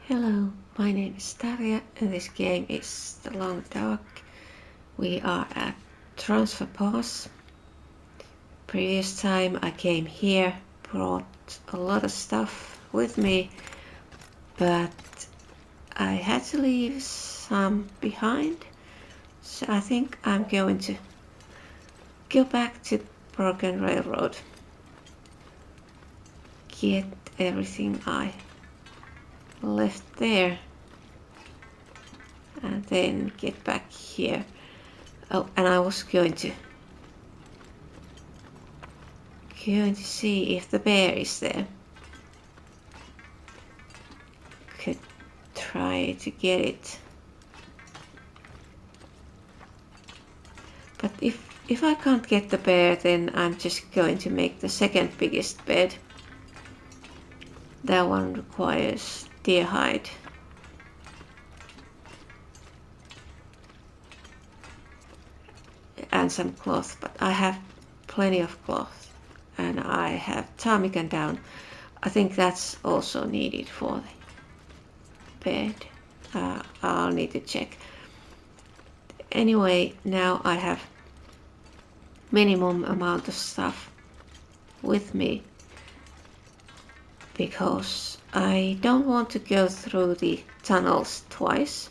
Hello, my name is Tarja and this game is The Long Dark. We are at Transfer Pass. Previous time I came here, brought a lot of stuff with me, but I had to leave some behind. So I think I'm going to go back to Broken Railroad, get everything I left there, and then get back here. Oh, and I was going to see if the bear is there. Could try to get it. But if I can't get the bear, then I'm just going to make the second biggest bed. That one requires deer hide. And some cloth, but I have plenty of cloth. And I have ptarmigan down. I think that's also needed for the bed. I'll need to check. Anyway, now I have minimum amount of stuff with me because I don't want to go through the tunnels twice,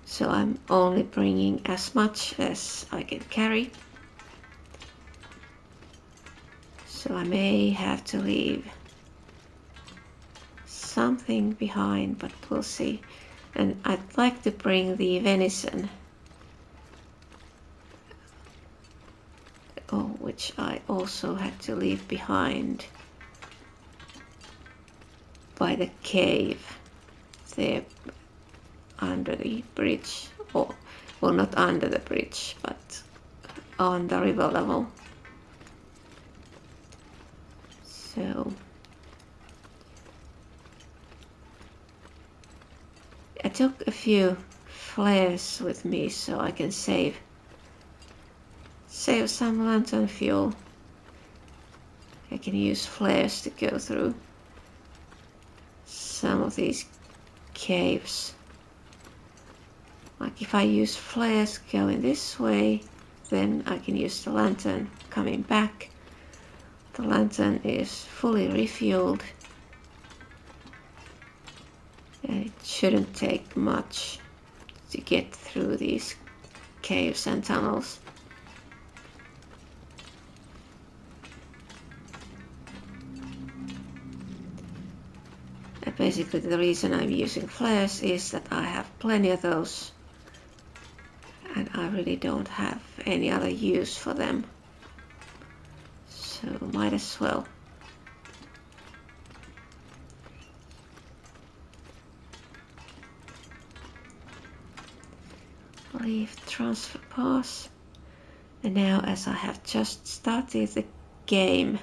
so I'm only bringing as much as I can carry. So I may have to leave something behind, but we'll see. And I'd like to bring the venison, which I also had to leave behind by the cave there under the bridge, or well, not under the bridge, but on the river level. So I took a few flares with me so I can save some lantern fuel. I can use flares to go through some of these caves. Like if I use flares going this way, then I can use the lantern coming back. The lantern is fully refueled. And it shouldn't take much to get through these caves and tunnels. And basically the reason I'm using flares is that I have plenty of those and I really don't have any other use for them. So might as well. Leave transfer pass. And now, as I have just started the game,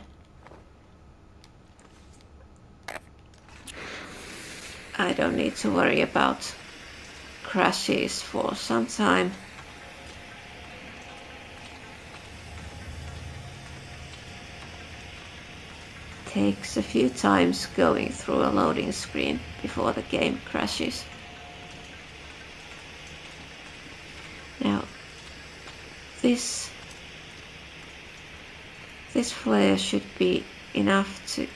I don't need to worry about crashes for some time. Takes a few times going through a loading screen before the game crashes. Now, this flare should be enough to...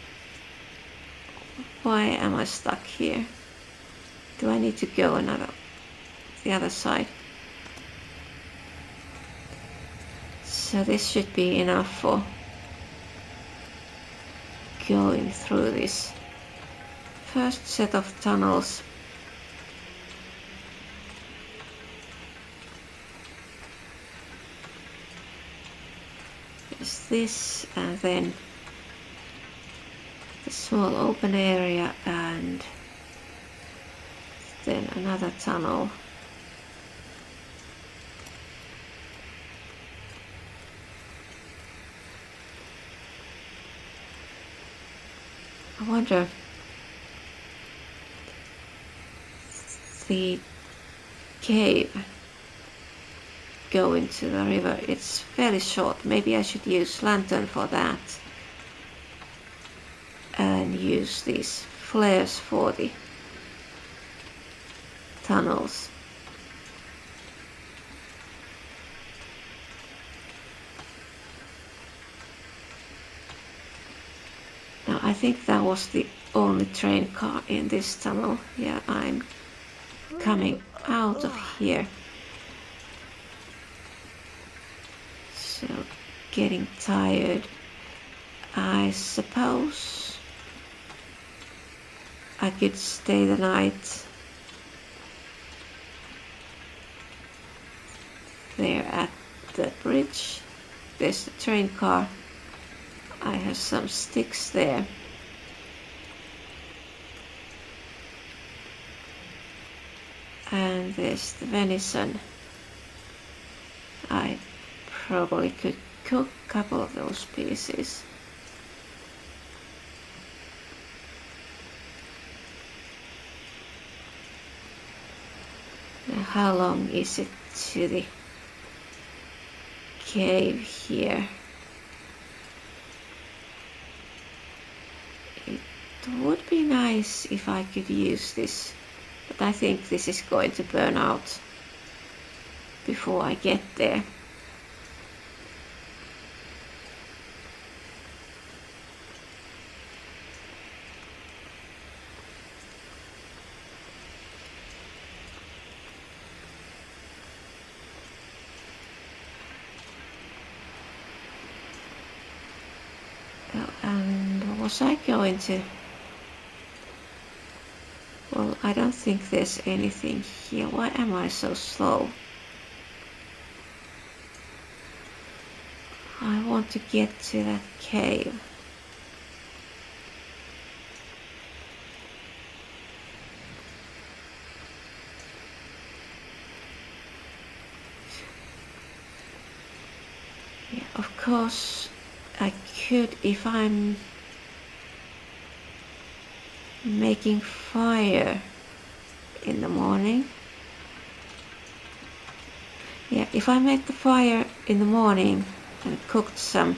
Why am I stuck here? Do I need to go the other side? So this should be enough for going through this first set of tunnels. There's this, and then the small open area, and then another tunnel. I wonder, the cave going to the river, it's fairly short. Maybe I should use lantern for that and use these flares for the tunnels. Now I think that was the only train car in this tunnel. Yeah, I'm coming out of here. So getting tired. I suppose I could stay the night there at the bridge. There's the train car. I have some sticks there. And there's the venison. I probably could cook a couple of those pieces. Now how long is it to the cave here? It would be nice if I could use this, but I think this is going to burn out before I get there. And was I going to... Well, I don't think there's anything here. Why am I so slow? I want to get to that cave. Yeah, of course I could, if I'm making fire in the morning. Yeah, if I made the fire in the morning and cooked some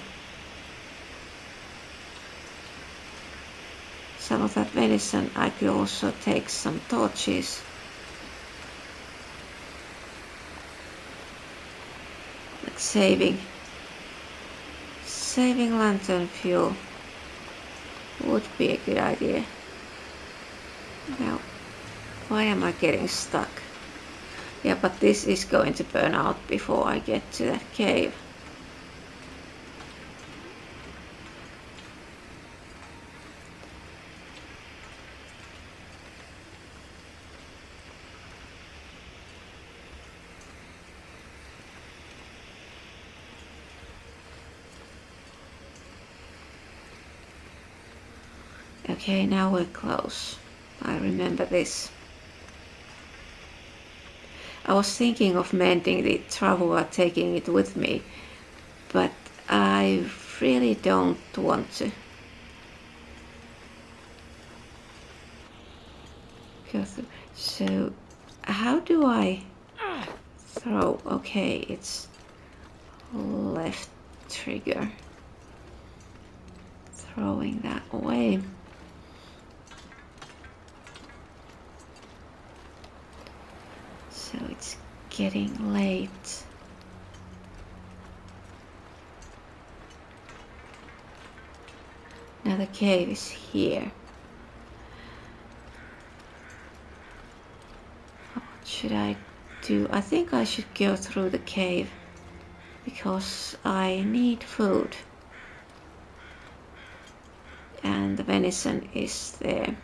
of that venison, I could also take some torches. Like saving lantern fuel would be a good idea. Now, why am I getting stuck? Yeah, but this is going to burn out before I get to that cave. Okay, now we're close. I remember this. I was thinking of mending the travois, taking it with me, but I really don't want to. So, how do I throw? Okay, it's left trigger. Throwing that away. So it's getting late. Now the cave is here. What should I do? I think I should go through the cave because I need food. And the venison is there.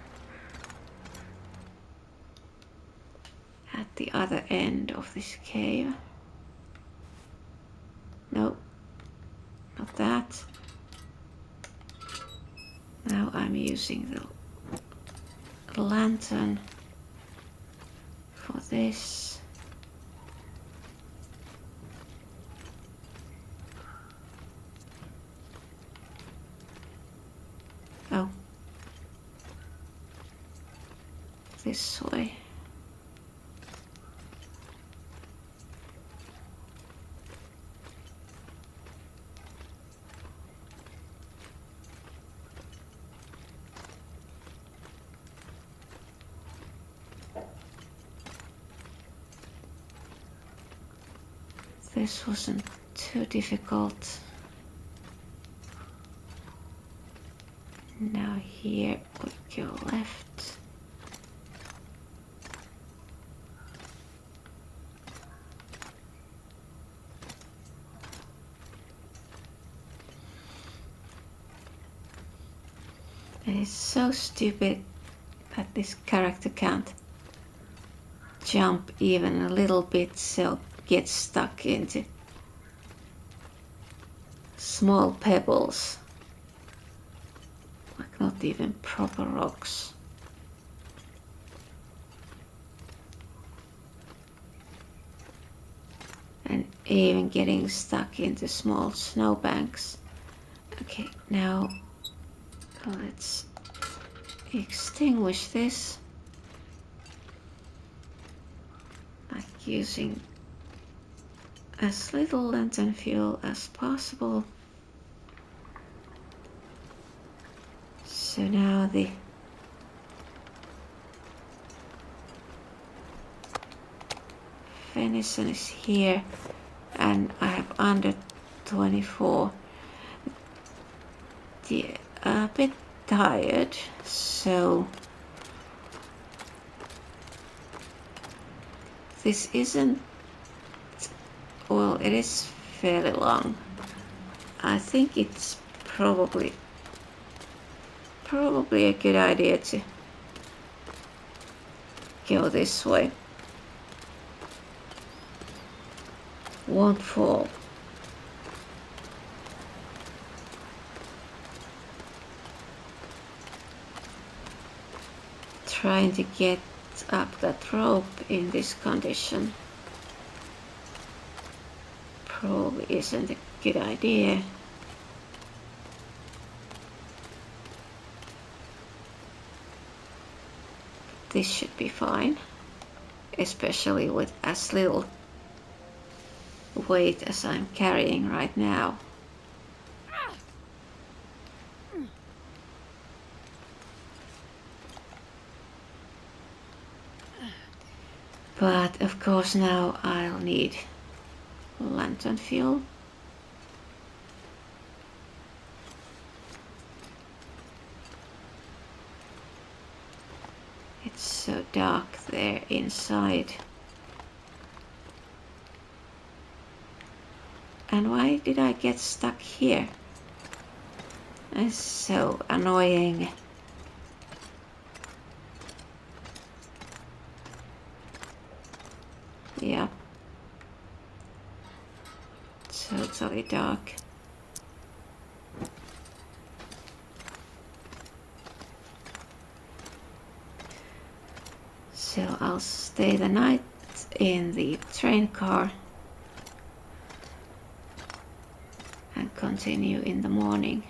At the other end of this cave. No, not that. Now I'm using the lantern for this. Oh, this way. this wasn't too difficult. Now here we go left. And it's so stupid that this character can't jump even a little bit, so gets stuck into small pebbles, like not even proper rocks. And even getting stuck into small snowbanks. Okay, now let's extinguish this, like using as little lantern fuel as possible. So now the venison is here, and I have under 24. A bit tired, so this isn't, well, it is fairly long. I think it's probably a good idea to go this way. Won't fall. Trying to get up that rope in this condition probably isn't a good idea. This should be fine, especially with as little weight as I'm carrying right now. But of course now I'll need lantern fuel. It's so dark there inside. And why did I get stuck here? It's so annoying. Yeah. Totally dark. So I'll stay the night in the train car and continue in the morning.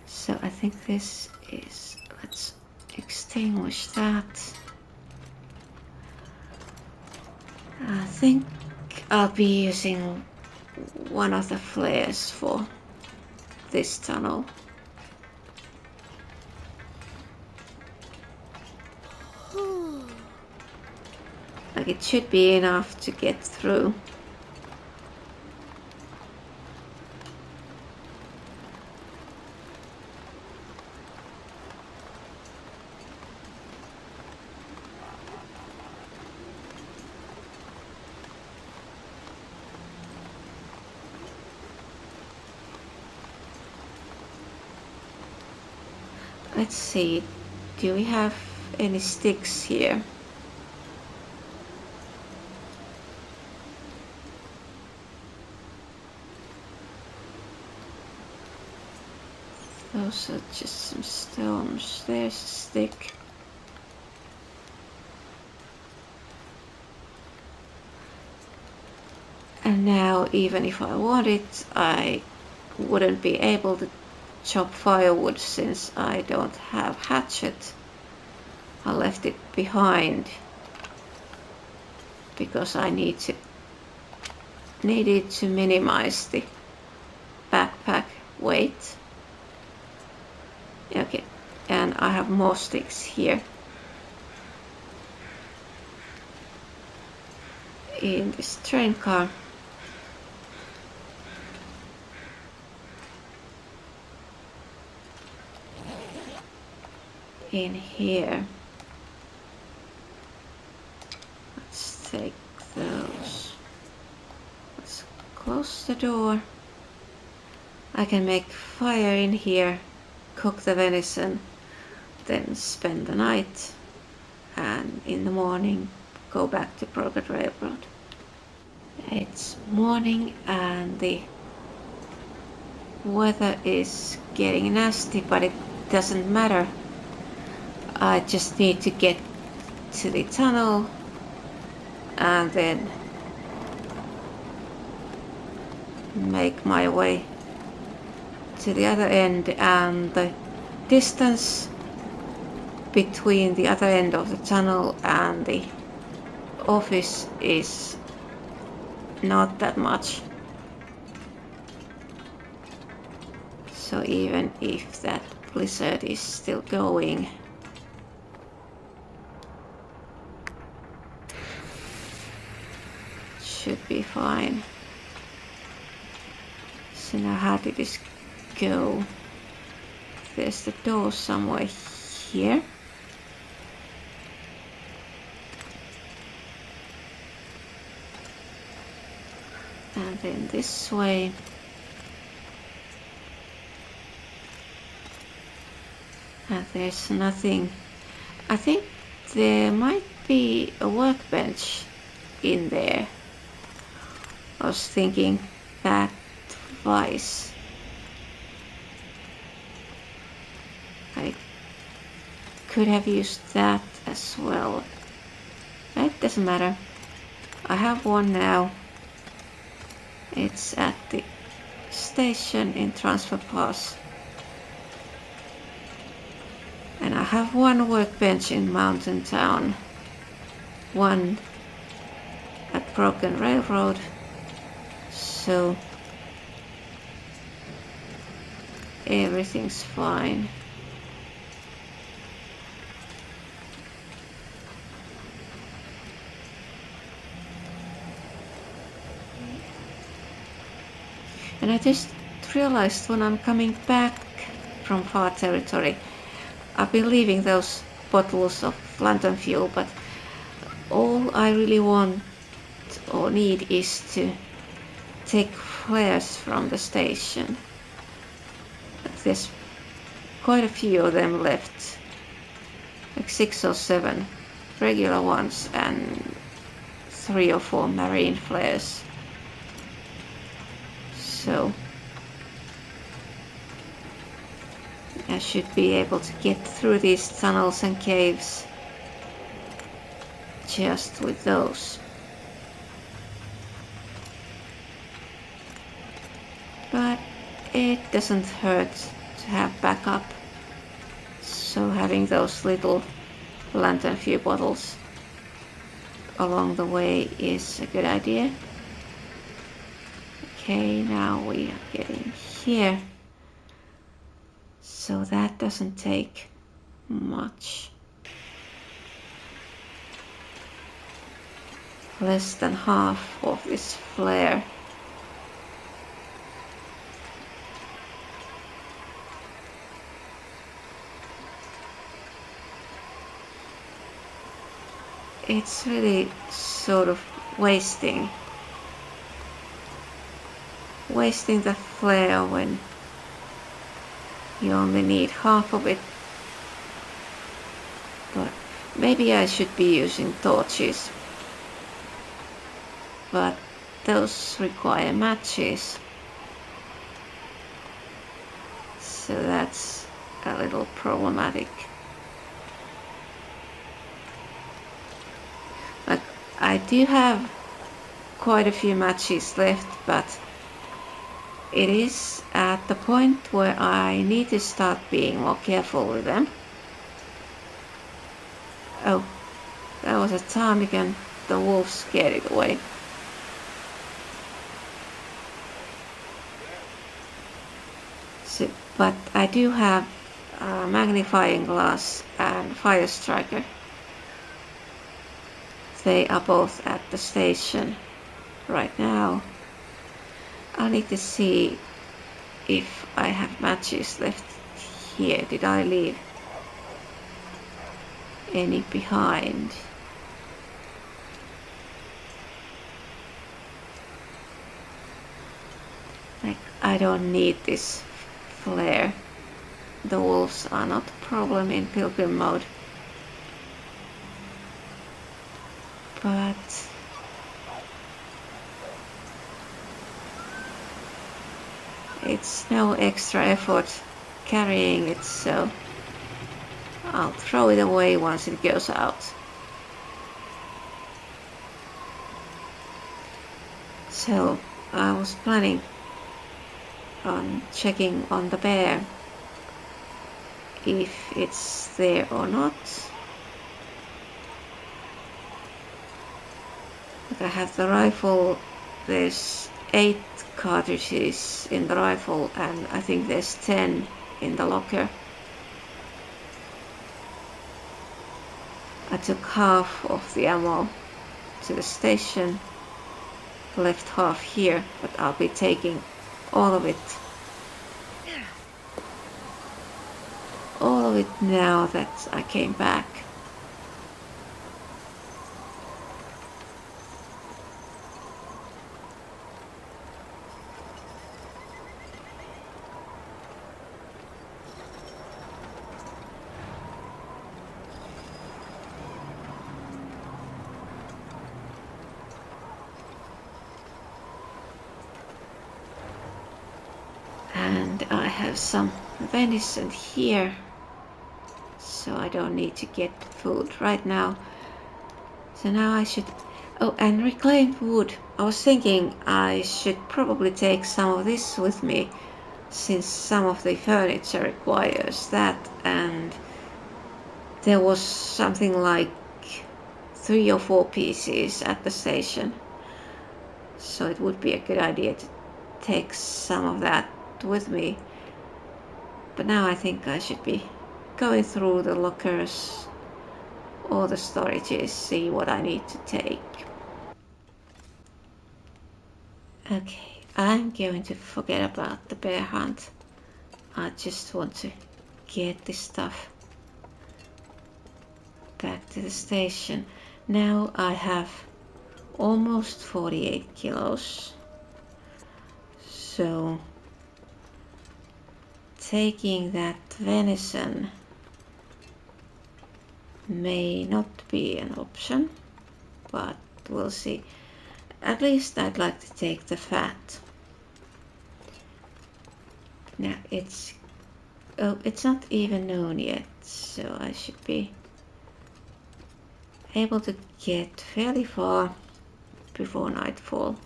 So I think this is, let's extinguish that. I think I'll be using one of the flares for this tunnel. Like it should be enough to get through. Let's see, do we have any sticks here? Those are just some stones. There's a stick. And now, even if I wanted, I wouldn't be able to chop firewood since I don't have hatchet. I left it behind because I needed to minimize the backpack wait. Okay, and I have more sticks here in this train car. In here. Let's take those. Let's close the door. I can make fire in here, cook the venison, then spend the night, and in the morning go back to Pilgrim Railroad. It's morning and the weather is getting nasty, but it doesn't matter. I just need to get to the tunnel and then make my way to the other end, and the distance between the other end of the tunnel and the office is not that much. So even if that blizzard is still going, it should be fine. So now how did this go? There's the door somewhere here. And then this way. And there's nothing. I think there might be a workbench in there. I was thinking that twice. I could have used that as well. It doesn't matter. I have one now. It's at the station in Transfer Pass. And I have one workbench in Mountain Town. One at Broken Railroad. So everything's fine. And I just realized when I'm coming back from far territory, I've been leaving those bottles of lantern fuel, but all I really want or need is to take flares from the station. There's quite a few of them left, like 6 or 7 regular ones and 3 or 4 marine flares. So I should be able to get through these tunnels and caves just with those. But it doesn't hurt to have backup, so having those little lantern fuel bottles along the way is a good idea. Okay, now we are getting here, so that doesn't take much. Less than half of this flare. It's really sort of wasting the flare when you only need half of it. But maybe I should be using torches, but those require matches, so that's a little problematic. Like, I do have quite a few matches left, but it is at the point where I need to start being more careful with them. Oh, that was a ptarmigan. The wolf scared it away. So, but I do have a magnifying glass and fire striker. They are both at the station right now. I need to see if I have matches left here. Did I leave any behind? Like, I don't need this flare. The wolves are not a problem in Pilgrim mode. But it's no extra effort carrying it, so I'll throw it away once it goes out. So I was planning on checking on the bear if it's there or not. But I have the rifle. There's 8 cartridges in the rifle and I think there's 10 in the locker. I took half of the ammo to the station, left half here, but I'll be taking all of it. All of it now that I came back. And I have some venison here, so I don't need to get food right now. So now I should... Oh, and reclaimed wood. I was thinking I should probably take some of this with me, since some of the furniture requires that, and there was something like 3 or 4 pieces at the station. So it would be a good idea to take some of that with me. But now I think I should be going through the lockers or the storages, see what I need to take. Okay, I'm going to forget about the bear hunt. I just want to get this stuff back to the station. Now I have almost 48 kilos. So taking that venison may not be an option, but we'll see. At least I'd like to take the fat. Now it's not even noon yet, so I should be able to get fairly far before nightfall.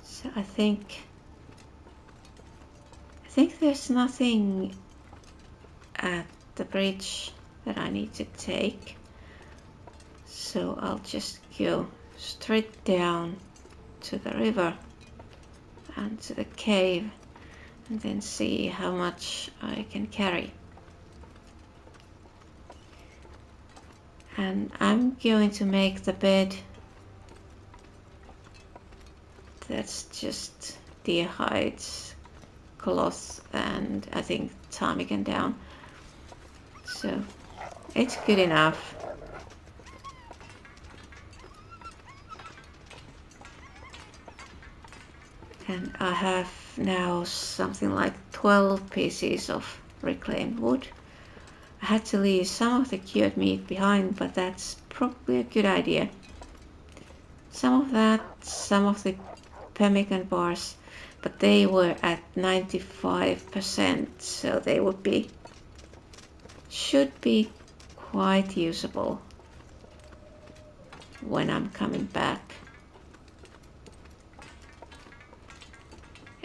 So I think there's nothing at the bridge that I need to take, so I'll just go straight down to the river and to the cave and then see how much I can carry. And I'm going to make the bed. That's just deer hides, cloth, and I think ptarmigan down. So it's good enough. And I have now something like 12 pieces of reclaimed wood. I had to leave some of the cured meat behind, but that's probably a good idea. Some of that, some of the pemmican bars, but they were at 95%, so they should be quite usable when I'm coming back.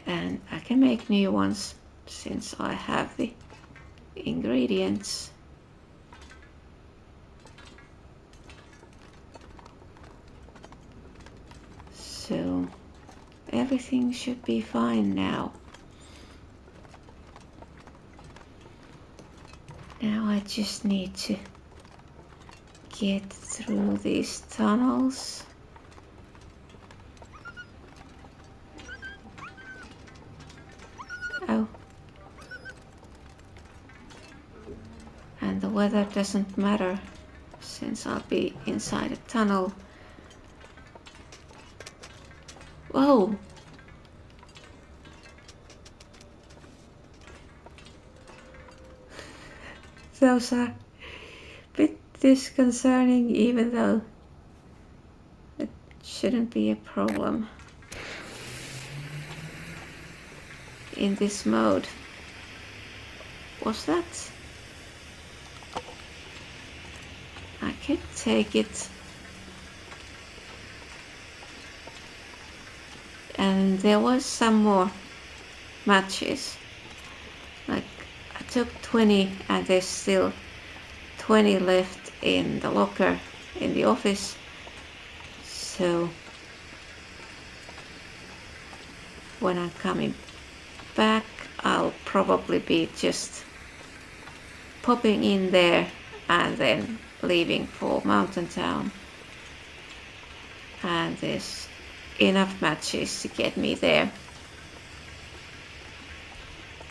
And I can make new ones since I have the ingredients. everything should be fine now. Now I just need to get through these tunnels. Oh. And the weather doesn't matter since I'll be inside a tunnel. Whoa! Those are a bit disconcerting, even though it shouldn't be a problem in this mode. Was that? I could take it. And there was some more matches. Like I took 20 and there's still 20 left in the locker in the office. So when I'm coming back, I'll probably be just popping in there and then leaving for Mountain Town. And there's enough matches to get me there.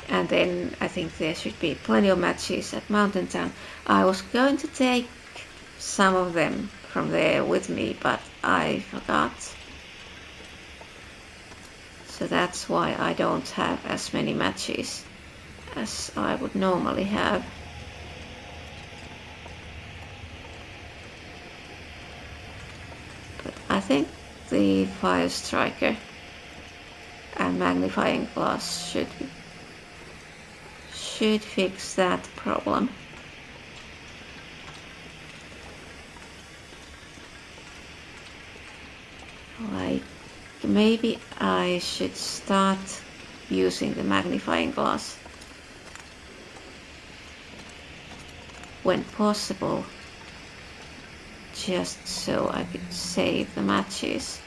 And then I think there should be plenty of matches at Mountain Town. I was going to take some of them from there with me, but I forgot. So that's why I don't have as many matches as I would normally have. But I think the fire striker and magnifying glass should fix that problem. Like maybe I should start using the magnifying glass when possible, just so I could save the matches.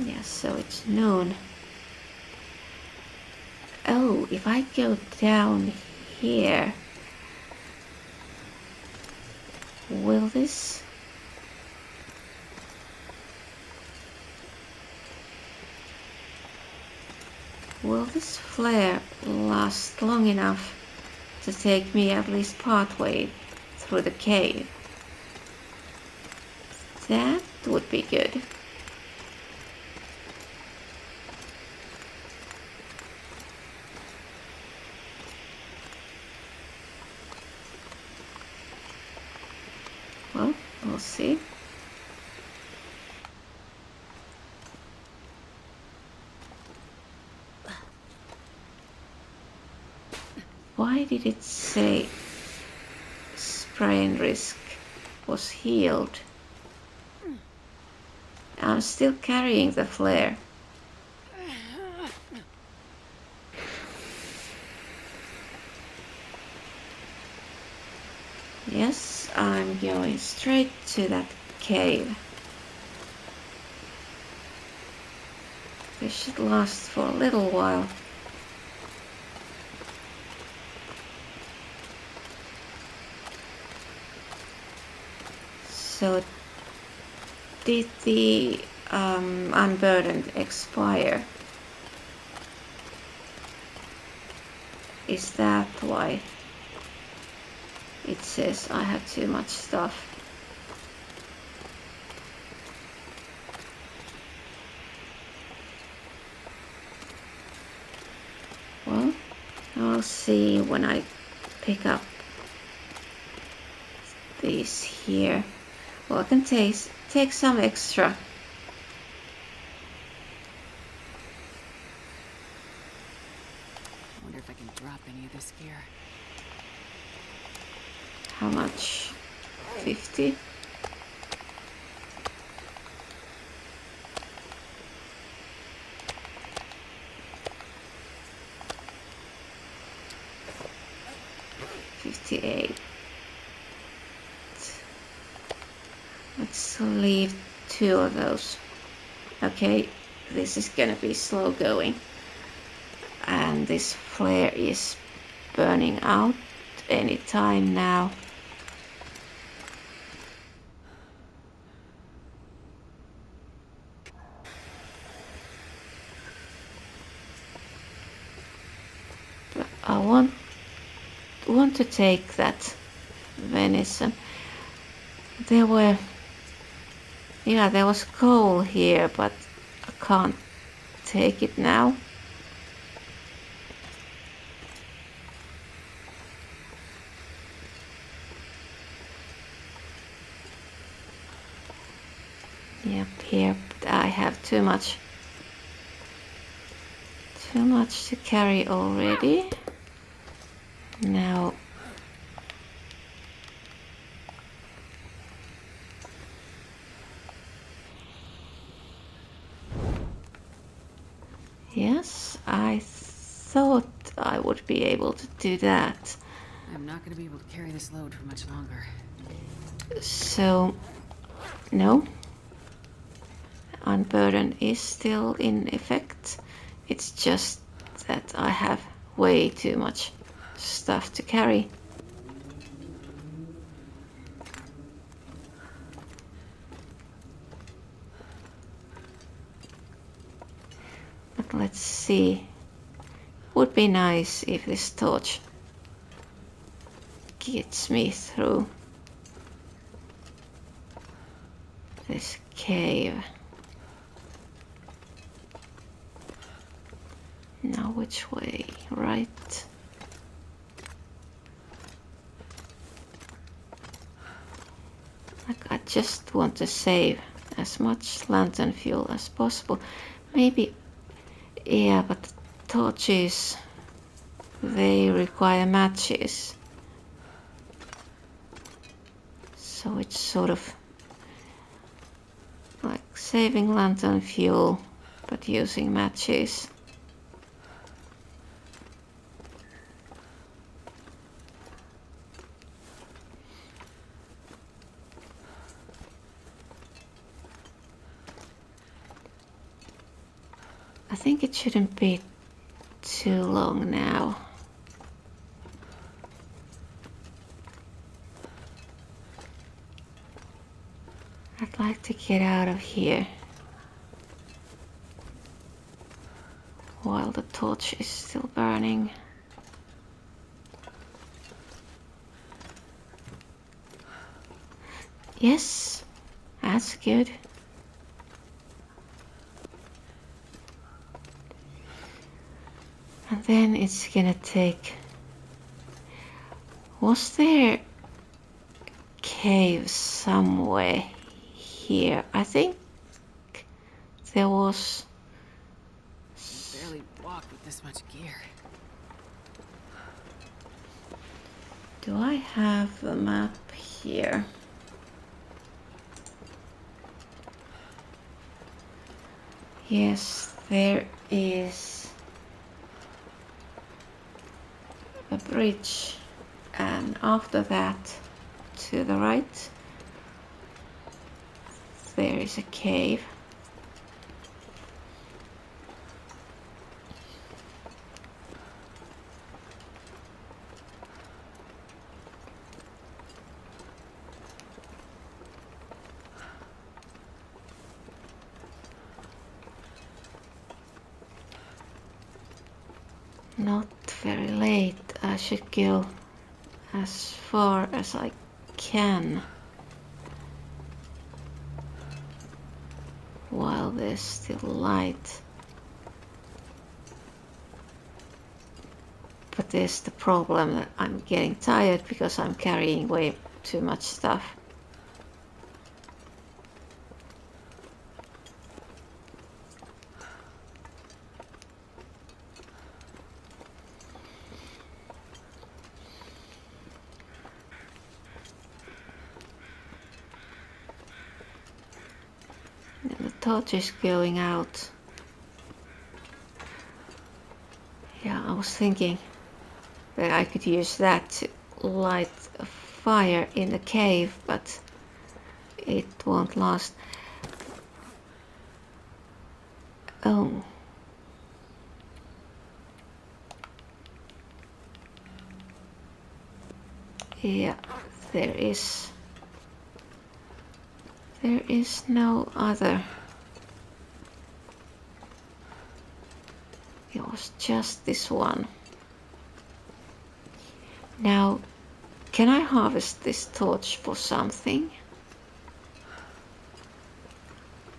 Yeah, so it's noon. Oh, if I go down here, will this flare last long enough to take me at least partway through the cave? That would be good. Well, we'll see. Why did it say sprain risk was healed? I'm still carrying the flare. Yes, I'm going straight to that cave. This should last for a little while. So, did the unburdened expire? Is that why it says I have too much stuff? Well, I'll see when I pick up these here. Well, I can take some extra. I wonder if I can drop any of this gear. How much? 50? $58. to leave 2 of those. Okay, this is gonna be slow going. And this flare is burning out any time now. But I want to take that venison. There was coal here, but I can't take it now. Yep, here, but I have too much to carry already. Now yes, I thought I would be able to do that. I'm not going to be able to carry this load for much longer. So, no. Unburden is still in effect. It's just that I have way too much stuff to carry. But let's see. Would be nice if this torch gets me through this cave. Now which way? Right. Like I just want to save as much lantern fuel as possible. Maybe, yeah, but torches, they require matches. So it's sort of like saving lantern fuel, but using matches. I think it shouldn't be too long now. I'd like to get out of here while the torch is still burning. Yes, that's good. And then it's gonna take... Was there cave somewhere here? I think there was. I can barely walk with this much gear. Do I have a map here? Yes, there is a bridge, and after that, to the right, there is a cave. Not very late. I should go as far as I can while there's still light. But there's the problem that I'm getting tired because I'm carrying way too much stuff. The torch is going out. Yeah, I was thinking that I could use that to light a fire in the cave, but it won't last. Oh. Yeah, there is no other. It was just this one. Now, can I harvest this torch for something?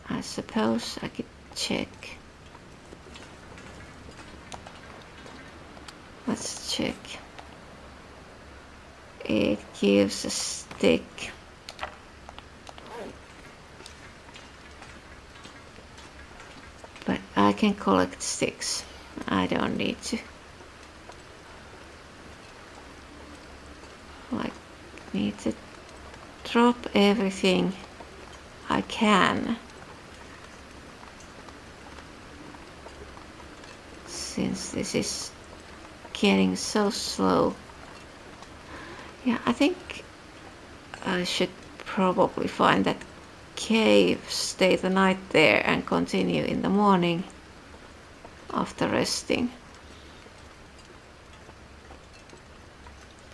I suppose I could check. Let's check. It gives a stick. But I can collect sticks. I don't need to. Like, need to drop everything I can. Since this is getting so slow. Yeah, I think I should probably find that cave, stay the night there and continue in the morning after resting.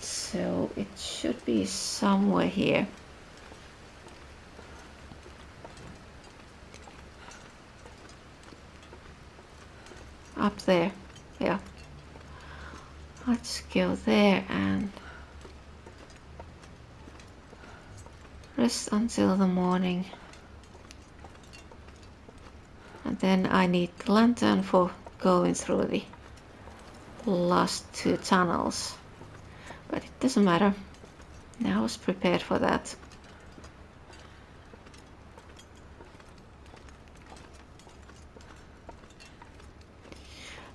So it should be somewhere here. Up there, yeah. Let's go there and rest until the morning. And then I need the lantern for going through the last 2 tunnels. But it doesn't matter. I was prepared for that.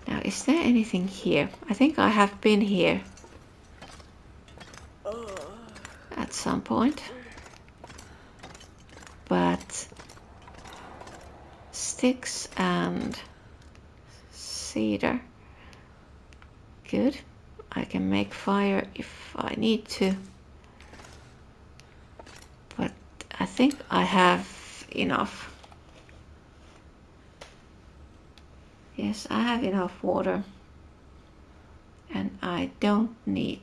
Now, is there anything here? I think I have been here at some point. But sticks and cedar. Good. I can make fire if I need to. But I think I have enough. Yes, I have enough water. And I don't need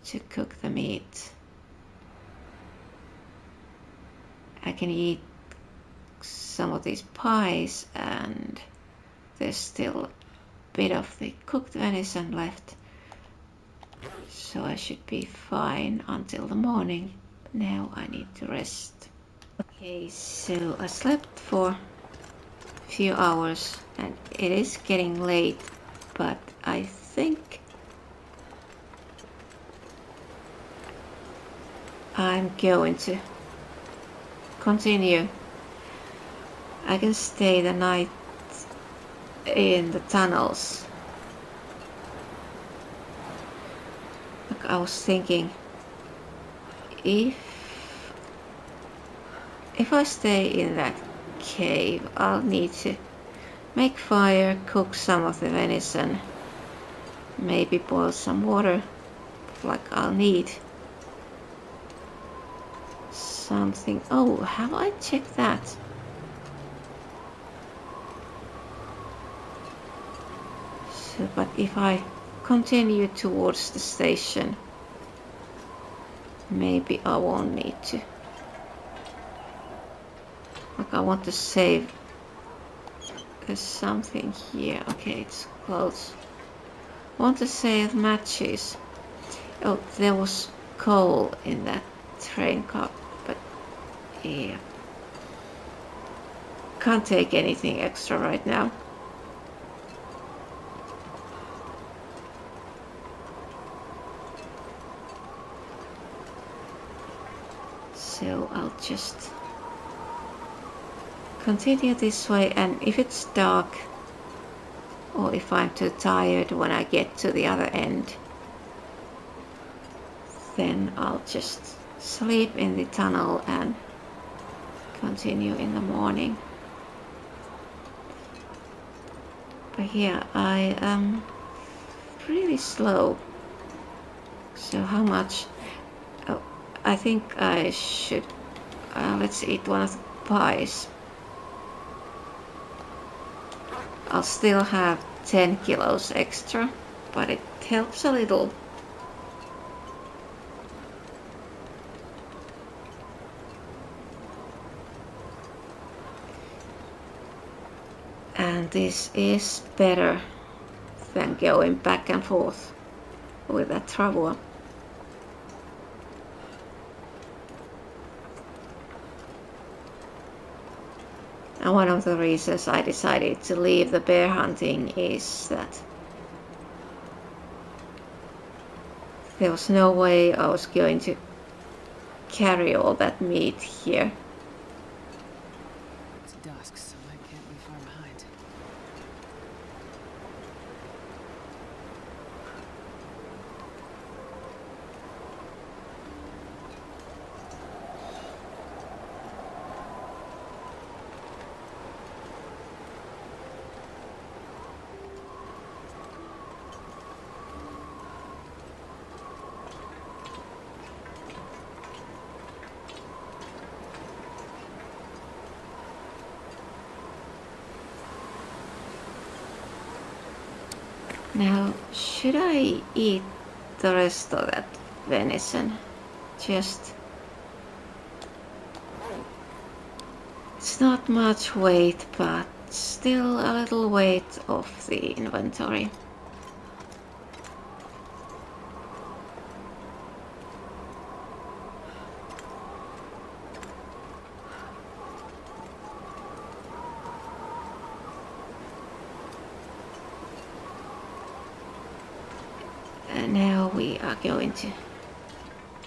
to cook the meat. I can eat some of these pies and there's still a bit of the cooked venison left. So I should be fine until the morning. Now I need to rest. Okay, so I slept for a few hours and it is getting late, but I think I'm going to continue. I can stay the night in the tunnels. Like I was thinking, if I stay in that cave, I'll need to make fire, cook some of the venison, maybe boil some water. Like I'll need something. Oh, have I checked that? So, but if I continue towards the station, maybe I won't need to. Like I want to save. There's something here. Okay, it's close. I want to save matches. Oh, there was coal in that train car, but yeah. Can't take anything extra right now. So I'll just continue this way, and if it's dark or if I'm too tired when I get to the other end, then I'll just sleep in the tunnel and continue in the morning. But yeah, I am really slow. So how much? Oh, I think I should let's eat one of the pies. I'll still have 10 kilos extra, but it helps a little. And this is better than going back and forth with that travua. And one of the reasons I decided to leave the bear hunting is that there was no way I was going to carry all that meat here. It's dusk, so I can't be far behind. Now, should I eat the rest of that venison? It's not much weight, but still a little weight off the inventory. And now we are going to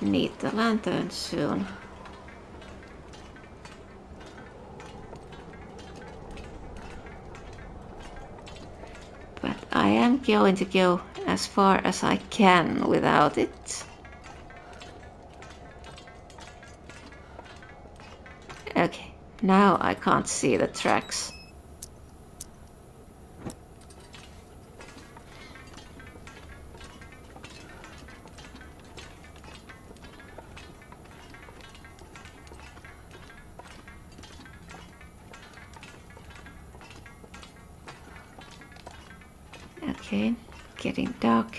need the lantern soon. But I am going to go as far as I can without it. Okay, now I can't see the tracks. Okay, getting dark.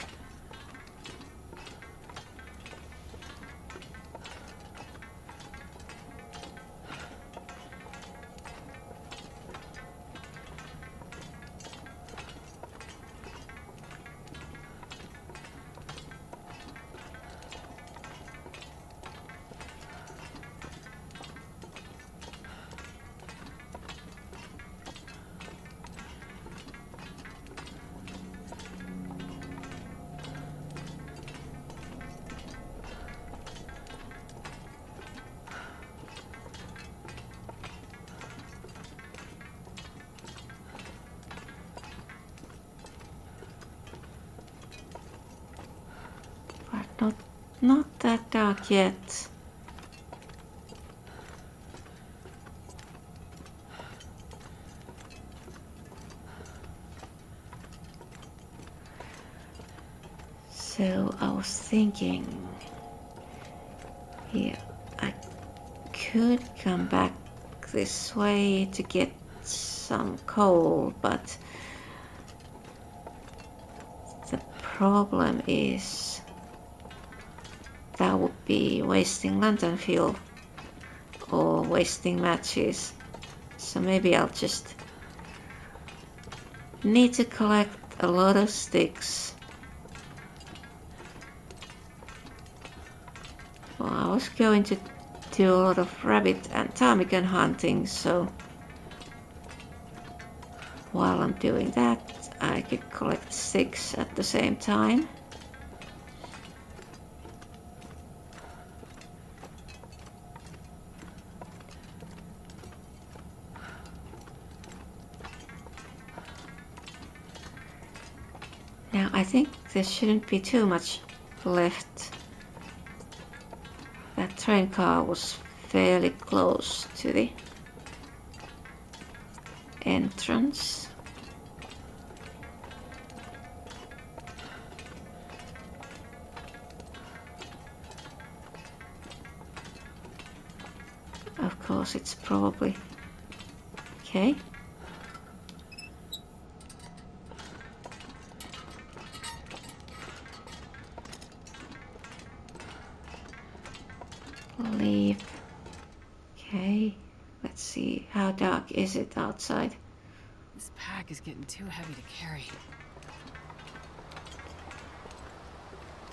But not that dark yet. So I was thinking, yeah, I could come back this way to get some coal, but the problem is that would be wasting lantern fuel or wasting matches. So maybe I'll just need to collect a lot of sticks. Well, I was going to do a lot of rabbit and ptarmigan hunting, so while I'm doing that, I could collect sticks at the same time. Now I think there shouldn't be too much left. That train car was fairly close to the entrance. because it's probably... Okay. Leave. Okay. Let's see. How dark is it outside? This pack is getting too heavy to carry.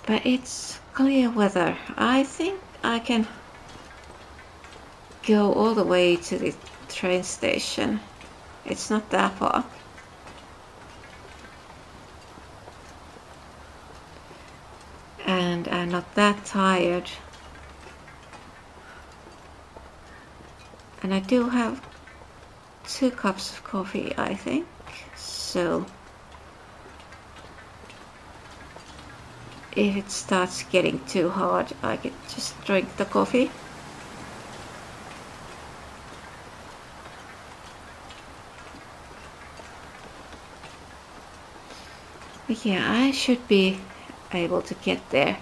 But it's clear weather. I think I can go all the way to the train station. It's not that far. And I'm not that tired. And I do have 2 cups of coffee, I think. So if it starts getting too hard, I could just drink the coffee. But yeah, I should be able to get there.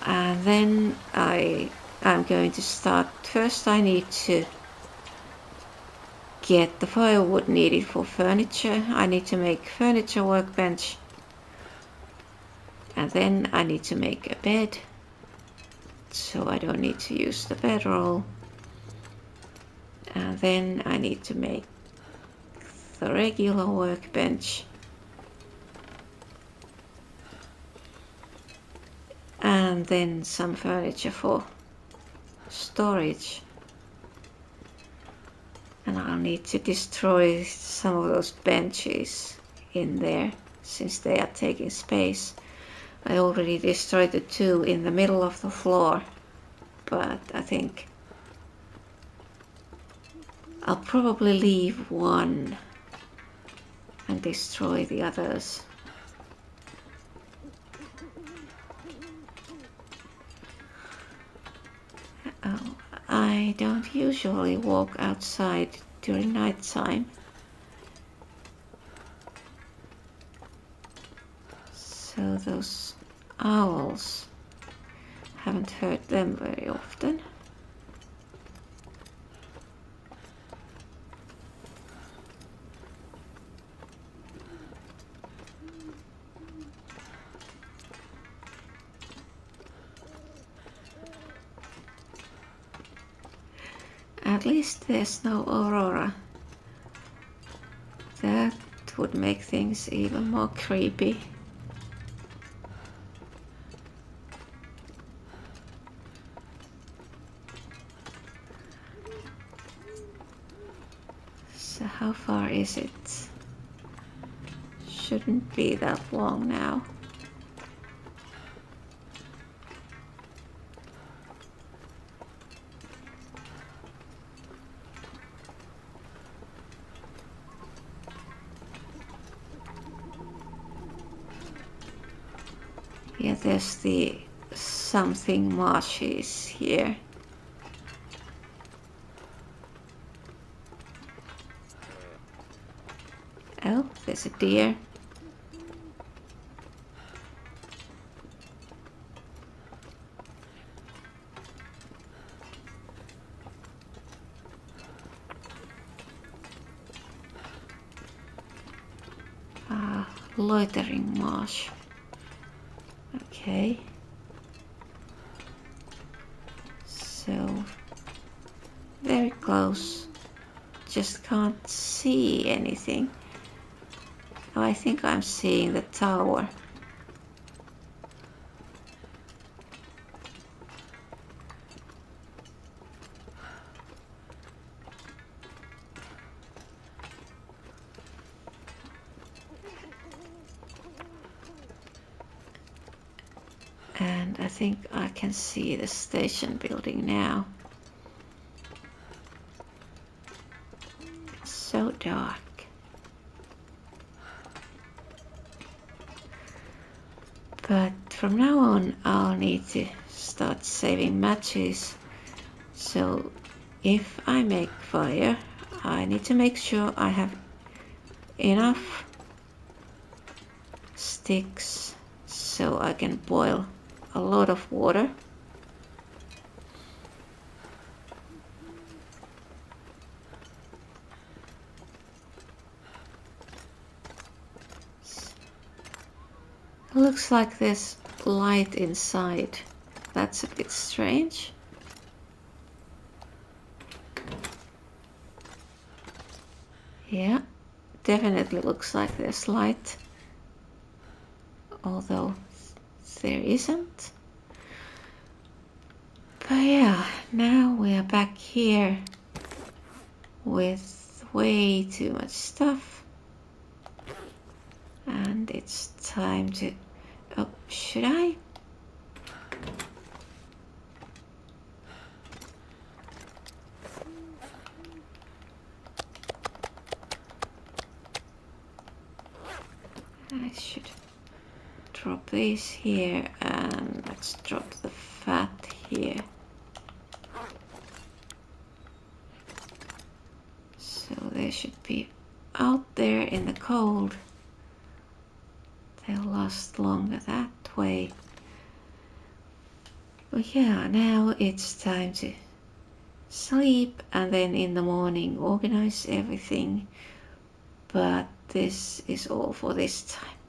And then I'm going to start. First I need to get the firewood needed for furniture. I need to make furniture workbench. And then I need to make a bed, so I don't need to use the bedroll. And then I need to make the regular workbench. And then some furniture for storage. And I'll need to destroy some of those benches in there, since they are taking space. I already destroyed the 2 in the middle of the floor, but I think I'll probably leave 1 and destroy the others. Oh, I don't usually walk outside during night time. So those owls, haven't heard them very often. At least there's no aurora. That would make things even more creepy. So how far is it? Shouldn't be that long now. Yeah, there's the something marshes here. Oh, there's a deer. Loitering marsh. Okay. So, very close. Just can't see anything. Oh, I think I'm seeing the tower. And I think I can see the station building now. It's so dark. But from now on I'll need to start saving matches. So if I make fire, I need to make sure I have enough sticks so I can boil a lot of water. Looks like there's light inside. That's a bit strange. Yeah, definitely looks like there's light. Although there isn't. But yeah, now we are back here with way too much stuff. And it's time to... Oh, should I? I should drop these here and let's drop the fat here. So they should be out there in the cold. They'll last longer that way. But yeah, now it's time to sleep and then in the morning organize everything. But this is all for this time.